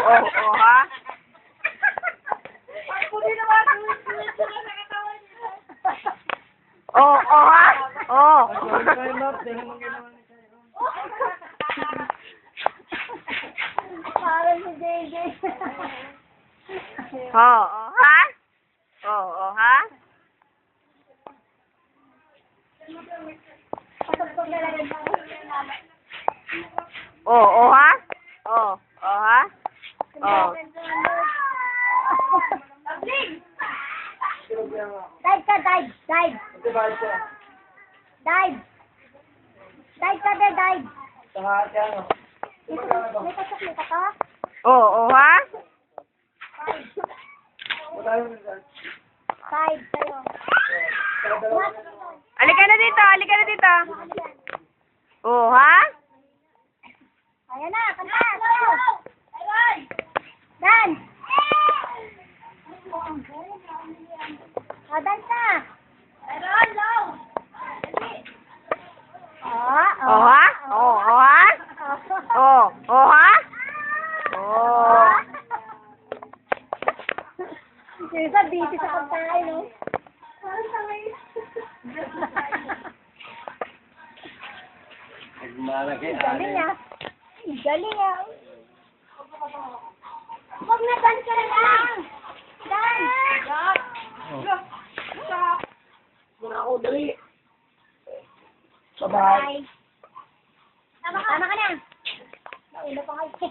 oh, ha? Oh, ha? Oh. Parang si JJ. Oh, ha? Oh, ha? Oh, ha? Oh, ha? Oh. Dive ka, dive. Dive. Dive. Dive ka, dive. May pasok ka to? Oh, ha? Dive kayo. Halika na dito, halika na dito. Oh, ha? Ayan na, kanta. Go. Dance. Dance na. Oh, ha? Oh, ha? Oh, ha? Oh. Isa, busy sa pagkain, no? Galing ah. Galing ah. Huwag na dance ka na lang. Dance. Bye. Tama ka na. Naulo pa kayo.